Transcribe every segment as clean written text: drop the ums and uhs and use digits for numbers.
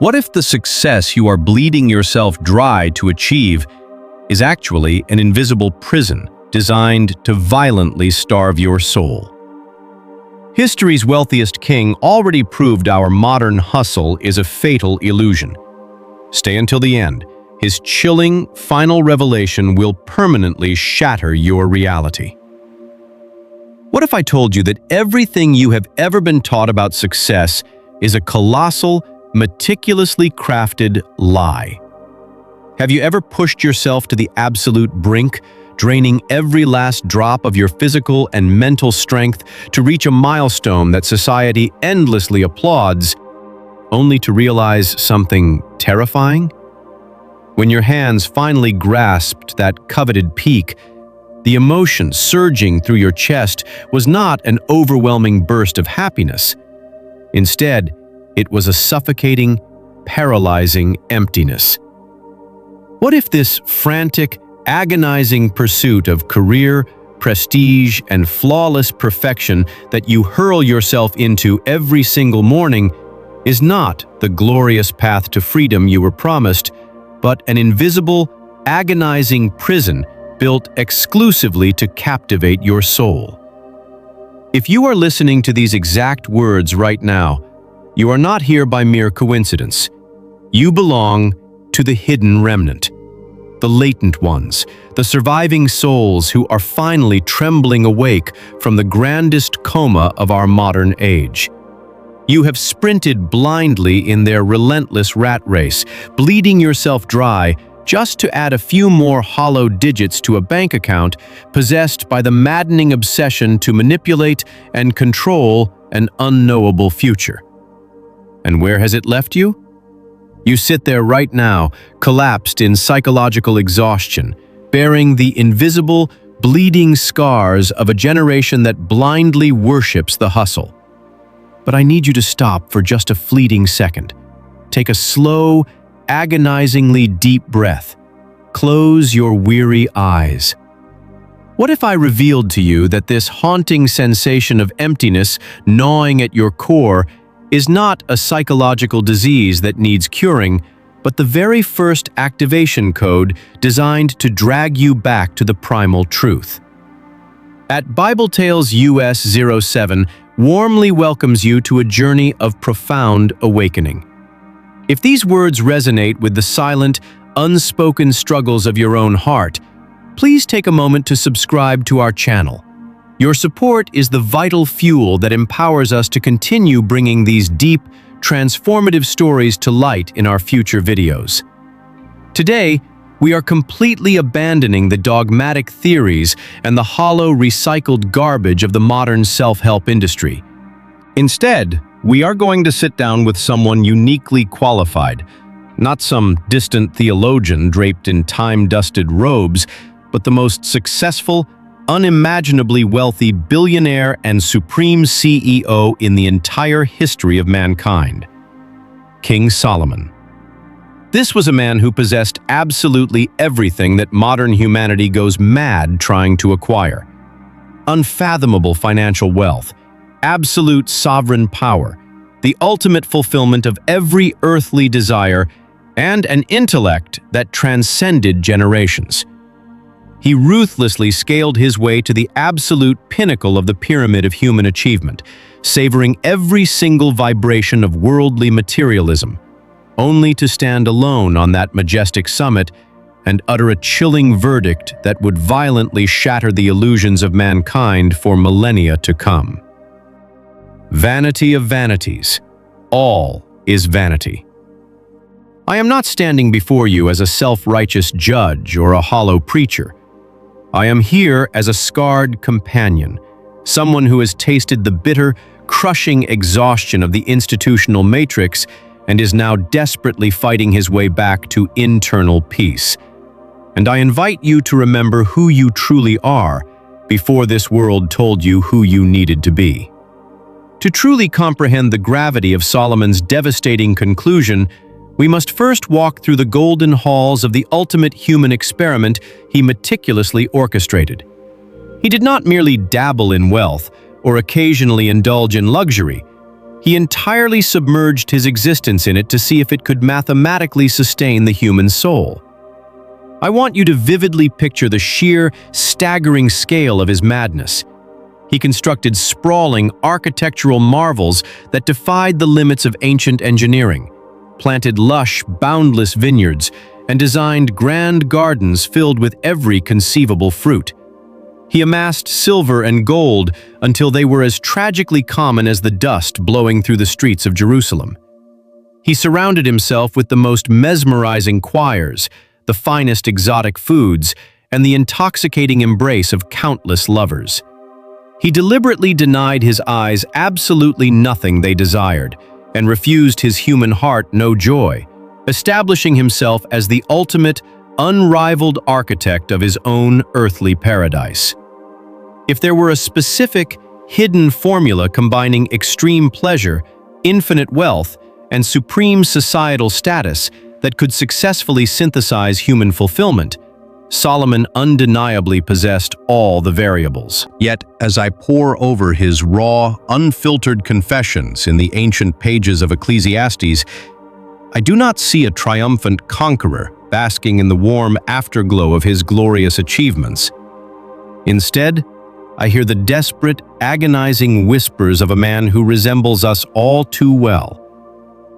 What if the success you are bleeding yourself dry to achieve is actually an invisible prison designed to violently starve your soul? History's wealthiest king already proved our modern hustle is a fatal illusion. Stay until the end. His chilling final revelation will permanently shatter your reality. What if I told you that everything you have ever been taught about success is a colossal, meticulously crafted lie? Have you ever pushed yourself to the absolute brink, draining every last drop of your physical and mental strength to reach a milestone that society endlessly applauds, only to realize something terrifying? When your hands finally grasped that coveted peak, the emotion surging through your chest was not an overwhelming burst of happiness. Instead, it was a suffocating, paralyzing emptiness. What if this frantic, agonizing pursuit of career, prestige, and flawless perfection that you hurl yourself into every single morning is not the glorious path to freedom you were promised, but an invisible, agonizing prison built exclusively to captivate your soul? If you are listening to these exact words right now, you are not here by mere coincidence. You belong to the hidden remnant, the latent ones, the surviving souls who are finally trembling awake from the grandest coma of our modern age. You have sprinted blindly in their relentless rat race, bleeding yourself dry just to add a few more hollow digits to a bank account, possessed by the maddening obsession to manipulate and control an unknowable future. And where has it left you? You sit there right now, collapsed in psychological exhaustion, bearing the invisible, bleeding scars of a generation that blindly worships the hustle. But I need you to stop for just a fleeting second. Take a slow, agonizingly deep breath. Close your weary eyes. What if I revealed to you that this haunting sensation of emptiness gnawing at your core is not a psychological disease that needs curing, but the very first activation code designed to drag you back to the primal truth? At Bible Tales US 07 warmly welcomes you to a journey of profound awakening. If these words resonate with the silent, unspoken struggles of your own heart, please take a moment to subscribe to our channel. Your support is the vital fuel that empowers us to continue bringing these deep, transformative stories to light in our future videos. Today, we are completely abandoning the dogmatic theories and the hollow, recycled garbage of the modern self-help industry. Instead, we are going to sit down with someone uniquely qualified, not some distant theologian draped in time-dusted robes, but the most successful, unimaginably wealthy billionaire and supreme CEO in the entire history of mankind, King Solomon. This was a man who possessed absolutely everything that modern humanity goes mad trying to acquire. Unfathomable financial wealth, absolute sovereign power, the ultimate fulfillment of every earthly desire, and an intellect that transcended generations. He ruthlessly scaled his way to the absolute pinnacle of the pyramid of human achievement, savoring every single vibration of worldly materialism, only to stand alone on that majestic summit and utter a chilling verdict that would violently shatter the illusions of mankind for millennia to come. Vanity of vanities. All is vanity. I am not standing before you as a self-righteous judge or a hollow preacher. I am here as a scarred companion, someone who has tasted the bitter, crushing exhaustion of the institutional matrix and is now desperately fighting his way back to internal peace. And I invite you to remember who you truly are before this world told you who you needed to be. To truly comprehend the gravity of Solomon's devastating conclusion, we must first walk through the golden halls of the ultimate human experiment he meticulously orchestrated. He did not merely dabble in wealth or occasionally indulge in luxury. He entirely submerged his existence in it to see if it could mathematically sustain the human soul. I want you to vividly picture the sheer, staggering scale of his madness. He constructed sprawling architectural marvels that defied the limits of ancient engineering, planted lush, boundless vineyards, and designed grand gardens filled with every conceivable fruit. He amassed silver and gold until they were as tragically common as the dust blowing through the streets of Jerusalem. He surrounded himself with the most mesmerizing choirs, the finest exotic foods, and the intoxicating embrace of countless lovers. He deliberately denied his eyes absolutely nothing they desired, and refused his human heart no joy, establishing himself as the ultimate, unrivaled architect of his own earthly paradise. If there were a specific, hidden formula combining extreme pleasure, infinite wealth, and supreme societal status that could successfully synthesize human fulfillment, Solomon undeniably possessed all the variables. Yet, as I pore over his raw, unfiltered confessions in the ancient pages of Ecclesiastes, I do not see a triumphant conqueror basking in the warm afterglow of his glorious achievements. Instead, I hear the desperate, agonizing whispers of a man who resembles us all too well.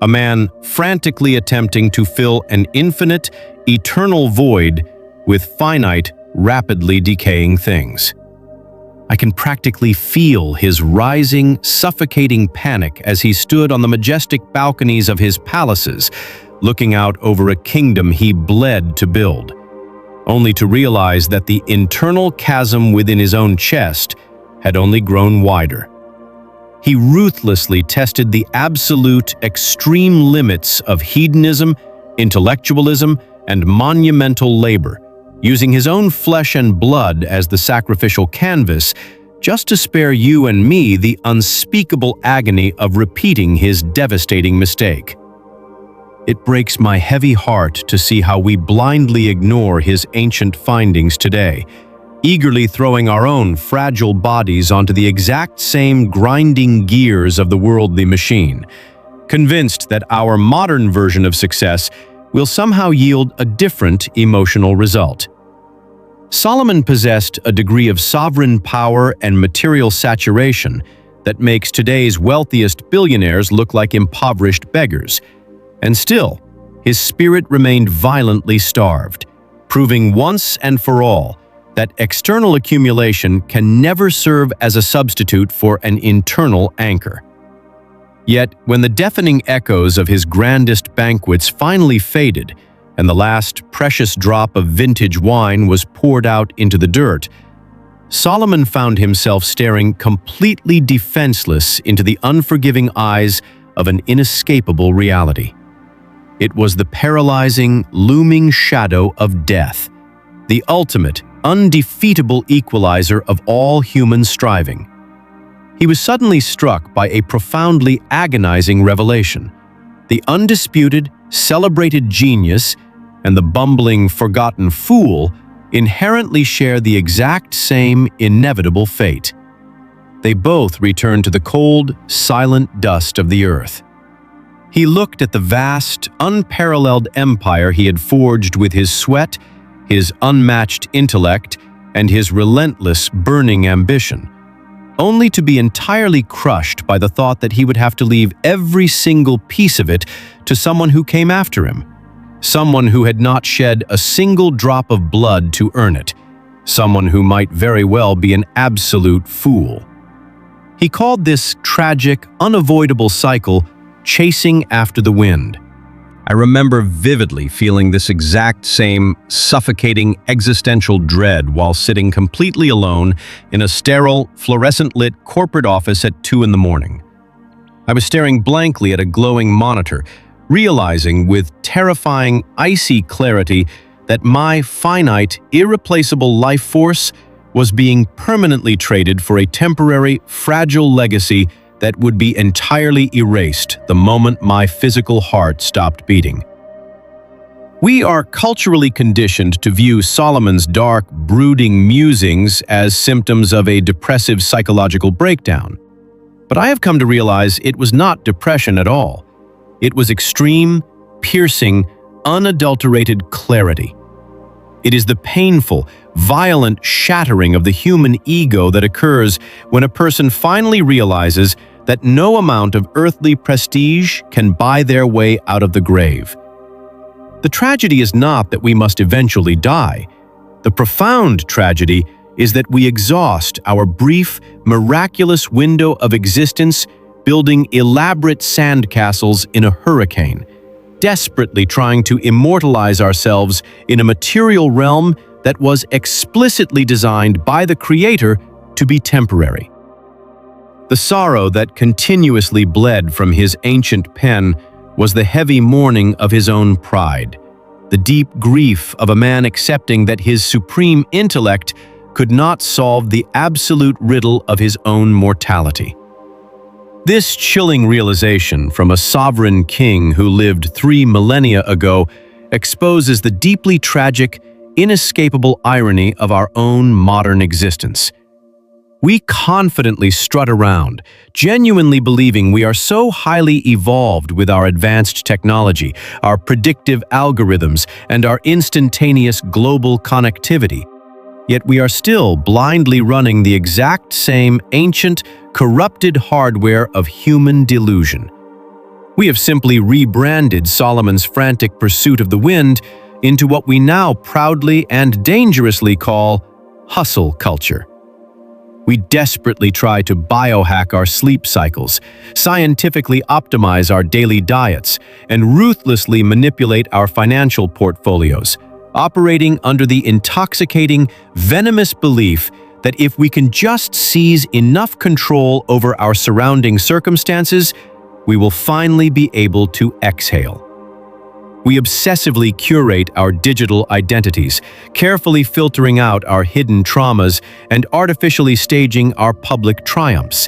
A man frantically attempting to fill an infinite, eternal void with finite, rapidly decaying things. I can practically feel his rising, suffocating panic as he stood on the majestic balconies of his palaces, looking out over a kingdom he bled to build, only to realize that the internal chasm within his own chest had only grown wider. He ruthlessly tested the absolute, extreme limits of hedonism, intellectualism, and monumental labor, using his own flesh and blood as the sacrificial canvas, just to spare you and me the unspeakable agony of repeating his devastating mistake. It breaks my heavy heart to see how we blindly ignore his ancient findings today, eagerly throwing our own fragile bodies onto the exact same grinding gears of the worldly machine, convinced that our modern version of success will somehow yield a different emotional result. Solomon possessed a degree of sovereign power and material saturation that makes today's wealthiest billionaires look like impoverished beggars. And still, his spirit remained violently starved, proving once and for all that external accumulation can never serve as a substitute for an internal anchor. Yet, when the deafening echoes of his grandest banquets finally faded, and the last precious drop of vintage wine was poured out into the dirt, Solomon found himself staring completely defenseless into the unforgiving eyes of an inescapable reality. It was the paralyzing, looming shadow of death, the ultimate, undefeatable equalizer of all human striving. He was suddenly struck by a profoundly agonizing revelation. The undisputed, celebrated genius and the bumbling, forgotten fool inherently share the exact same inevitable fate. They both return to the cold, silent dust of the earth. He looked at the vast, unparalleled empire he had forged with his sweat, his unmatched intellect, and his relentless, burning ambition, only to be entirely crushed by the thought that he would have to leave every single piece of it to someone who came after him, someone who had not shed a single drop of blood to earn it, someone who might very well be an absolute fool. He called this tragic, unavoidable cycle chasing after the wind. I remember vividly feeling this exact same suffocating existential dread while sitting completely alone in a sterile, fluorescent-lit corporate office at 2 in the morning. I was staring blankly at a glowing monitor, realizing with terrifying, icy clarity that my finite, irreplaceable life force was being permanently traded for a temporary, fragile legacy that would be entirely erased the moment my physical heart stopped beating. We are culturally conditioned to view Solomon's dark, brooding musings as symptoms of a depressive psychological breakdown. But I have come to realize it was not depression at all. It was extreme, piercing, unadulterated clarity. It is the painful, violent shattering of the human ego that occurs when a person finally realizes that no amount of earthly prestige can buy their way out of the grave. The tragedy is not that we must eventually die. The profound tragedy is that we exhaust our brief, miraculous window of existence building elaborate sandcastles in a hurricane, desperately trying to immortalize ourselves in a material realm that was explicitly designed by the Creator to be temporary. The sorrow that continuously bled from his ancient pen was the heavy mourning of his own pride, the deep grief of a man accepting that his supreme intellect could not solve the absolute riddle of his own mortality. This chilling realization from a sovereign king who lived 3 millennia ago exposes the deeply tragic, inescapable irony of our own modern existence. We confidently strut around, genuinely believing we are so highly evolved with our advanced technology, our predictive algorithms, and our instantaneous global connectivity. Yet we are still blindly running the exact same ancient, corrupted hardware of human delusion. We have simply rebranded Solomon's frantic pursuit of the wind into what we now proudly and dangerously call hustle culture. We desperately try to biohack our sleep cycles, scientifically optimize our daily diets, and ruthlessly manipulate our financial portfolios, operating under the intoxicating, venomous belief that if we can just seize enough control over our surrounding circumstances, we will finally be able to exhale. We obsessively curate our digital identities, carefully filtering out our hidden traumas and artificially staging our public triumphs,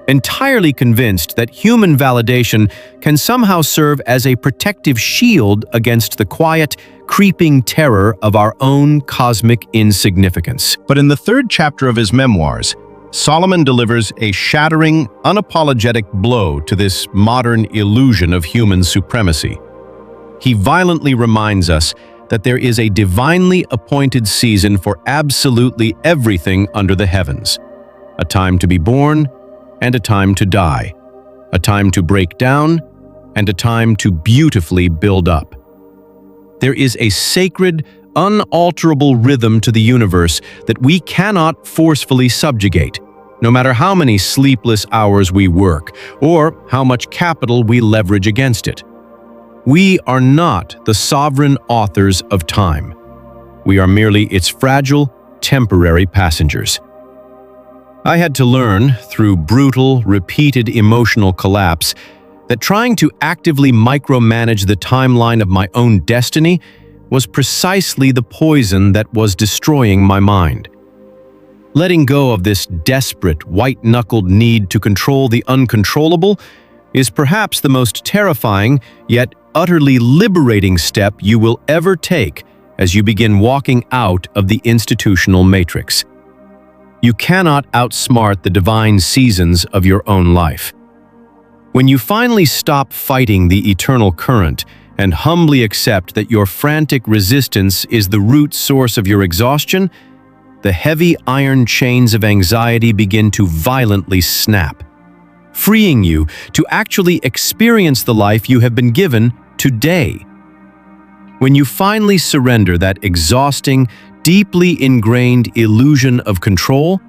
entirely convinced that human validation can somehow serve as a protective shield against the quiet, creeping terror of our own cosmic insignificance. But in the 3rd chapter of his memoirs, Solomon delivers a shattering, unapologetic blow to this modern illusion of human supremacy. He violently reminds us that there is a divinely appointed season for absolutely everything under the heavens. A time to be born and a time to die. A time to break down and a time to beautifully build up. There is a sacred, unalterable rhythm to the universe that we cannot forcefully subjugate, no matter how many sleepless hours we work or how much capital we leverage against it. We are not the sovereign authors of time. We are merely its fragile, temporary passengers. I had to learn, through brutal, repeated emotional collapse, that trying to actively micromanage the timeline of my own destiny was precisely the poison that was destroying my mind. Letting go of this desperate, white-knuckled need to control the uncontrollable is perhaps the most terrifying, yet utterly liberating step you will ever take as you begin walking out of the institutional matrix. You cannot outsmart the divine seasons of your own life. When you finally stop fighting the eternal current and humbly accept that your frantic resistance is the root source of your exhaustion, the heavy iron chains of anxiety begin to violently snap, freeing you to actually experience the life you have been given today. When you finally surrender that exhausting, deeply ingrained illusion of control,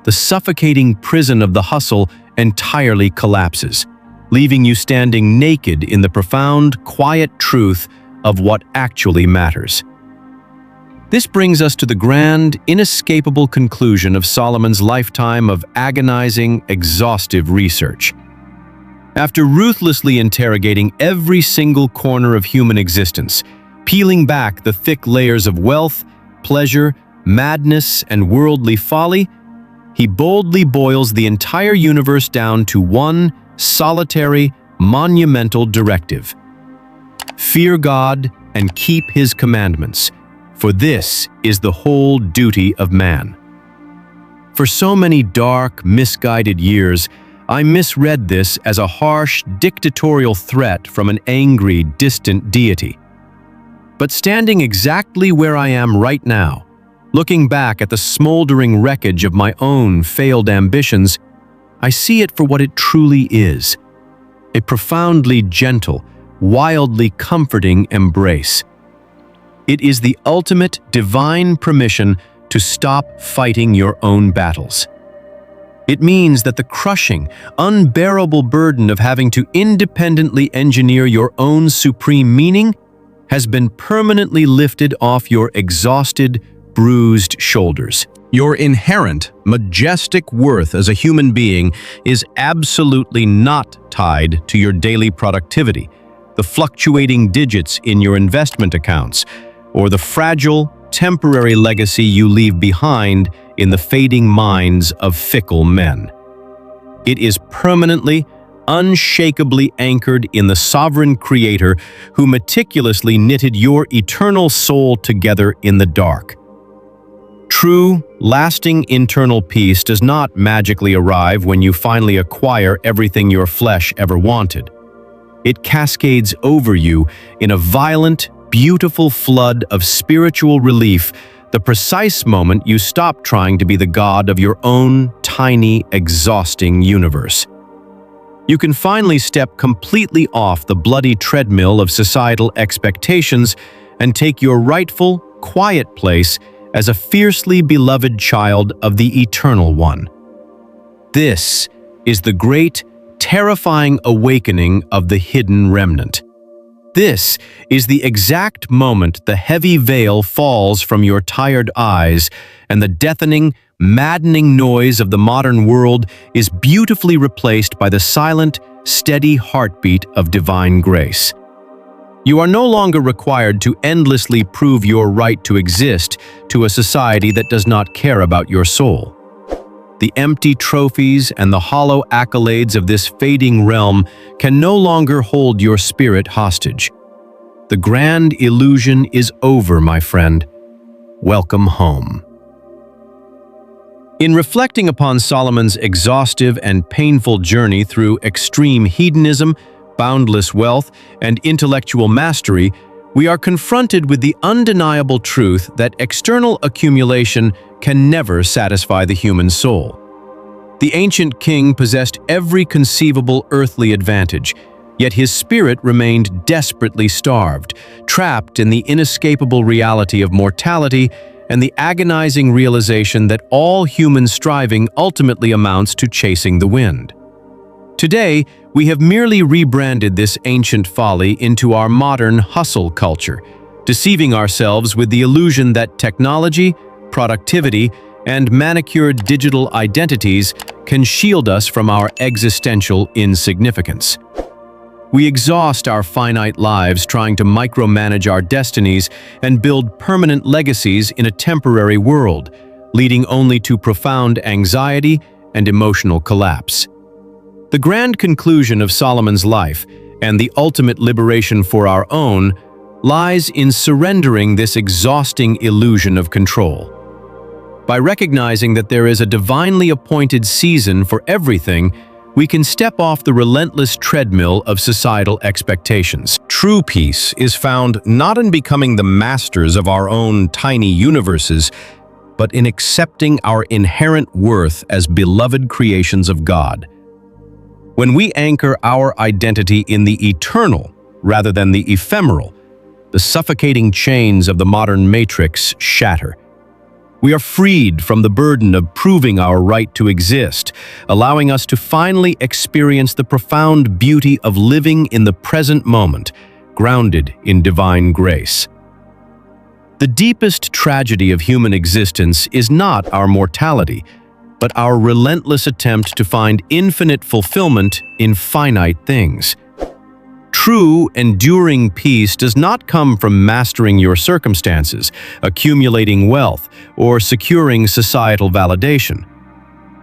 the suffocating prison of the hustle entirely collapses, leaving you standing naked in the profound, quiet truth of what actually matters. This brings us to the grand, inescapable conclusion of Solomon's lifetime of agonizing, exhaustive research. After ruthlessly interrogating every single corner of human existence, peeling back the thick layers of wealth, pleasure, madness, and worldly folly, he boldly boils the entire universe down to one solitary, monumental directive: fear God and keep His commandments, for this is the whole duty of man. For so many dark, misguided years, I misread this as a harsh, dictatorial threat from an angry, distant deity. But standing exactly where I am right now, looking back at the smoldering wreckage of my own failed ambitions, I see it for what it truly is: a profoundly gentle, wildly comforting embrace. It is the ultimate divine permission to stop fighting your own battles. It means that the crushing, unbearable burden of having to independently engineer your own supreme meaning has been permanently lifted off your exhausted, bruised shoulders. Your inherent, majestic worth as a human being is absolutely not tied to your daily productivity, the fluctuating digits in your investment accounts, or the fragile, temporary legacy you leave behind in the fading minds of fickle men. It is permanently, unshakably anchored in the sovereign Creator who meticulously knitted your eternal soul together in the dark. True, lasting internal peace does not magically arrive when you finally acquire everything your flesh ever wanted. It cascades over you in a violent, beautiful flood of spiritual relief the precise moment you stop trying to be the god of your own tiny, exhausting universe. You can finally step completely off the bloody treadmill of societal expectations and take your rightful, quiet place as a fiercely beloved child of the Eternal One. This is the great, terrifying awakening of the hidden remnant. This is the exact moment the heavy veil falls from your tired eyes and the deafening, maddening noise of the modern world is beautifully replaced by the silent, steady heartbeat of divine grace. You are no longer required to endlessly prove your right to exist to a society that does not care about your soul. The empty trophies and the hollow accolades of this fading realm can no longer hold your spirit hostage. The grand illusion is over, my friend. Welcome home. In reflecting upon Solomon's exhaustive and painful journey through extreme hedonism, boundless wealth, and intellectual mastery, we are confronted with the undeniable truth that external accumulation can never satisfy the human soul. The ancient king possessed every conceivable earthly advantage, yet his spirit remained desperately starved, trapped in the inescapable reality of mortality and the agonizing realization that all human striving ultimately amounts to chasing the wind. Today, we have merely rebranded this ancient folly into our modern hustle culture, deceiving ourselves with the illusion that technology, productivity, and manicured digital identities can shield us from our existential insignificance. We exhaust our finite lives trying to micromanage our destinies and build permanent legacies in a temporary world, leading only to profound anxiety and emotional collapse. The grand conclusion of Solomon's life, and the ultimate liberation for our own, lies in surrendering this exhausting illusion of control. By recognizing that there is a divinely appointed season for everything, we can step off the relentless treadmill of societal expectations. True peace is found not in becoming the masters of our own tiny universes, but in accepting our inherent worth as beloved creations of God. When we anchor our identity in the eternal rather than the ephemeral, the suffocating chains of the modern matrix shatter. We are freed from the burden of proving our right to exist, allowing us to finally experience the profound beauty of living in the present moment, grounded in divine grace. The deepest tragedy of human existence is not our mortality, but our relentless attempt to find infinite fulfillment in finite things. True, enduring peace does not come from mastering your circumstances, accumulating wealth, or securing societal validation.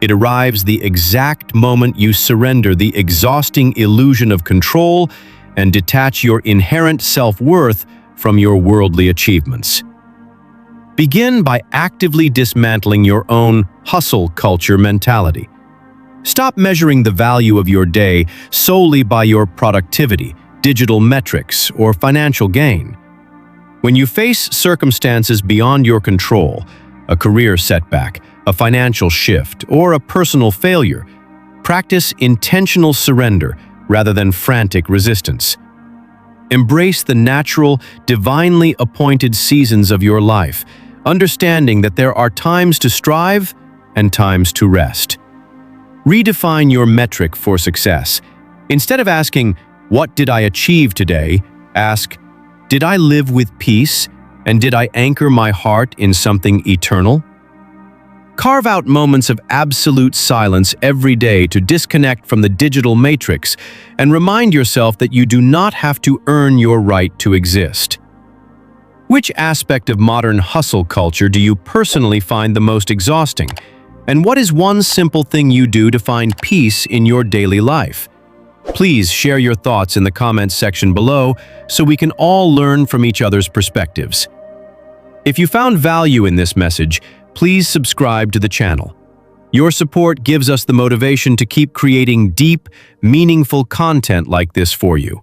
It arrives the exact moment you surrender the exhausting illusion of control and detach your inherent self-worth from your worldly achievements. Begin by actively dismantling your own hustle culture mentality. Stop measuring the value of your day solely by your productivity, digital metrics, or financial gain. When you face circumstances beyond your control, a career setback, a financial shift, or a personal failure, practice intentional surrender rather than frantic resistance. Embrace the natural, divinely appointed seasons of your life, understanding that there are times to strive and times to rest. Redefine your metric for success. Instead of asking, "What did I achieve today?" ask, "Did I live with peace, and did I anchor my heart in something eternal?" Carve out moments of absolute silence every day to disconnect from the digital matrix and remind yourself that you do not have to earn your right to exist. Which aspect of modern hustle culture do you personally find the most exhausting? And what is one simple thing you do to find peace in your daily life? Please share your thoughts in the comments section below so we can all learn from each other's perspectives. If you found value in this message, please subscribe to the channel. Your support gives us the motivation to keep creating deep, meaningful content like this for you.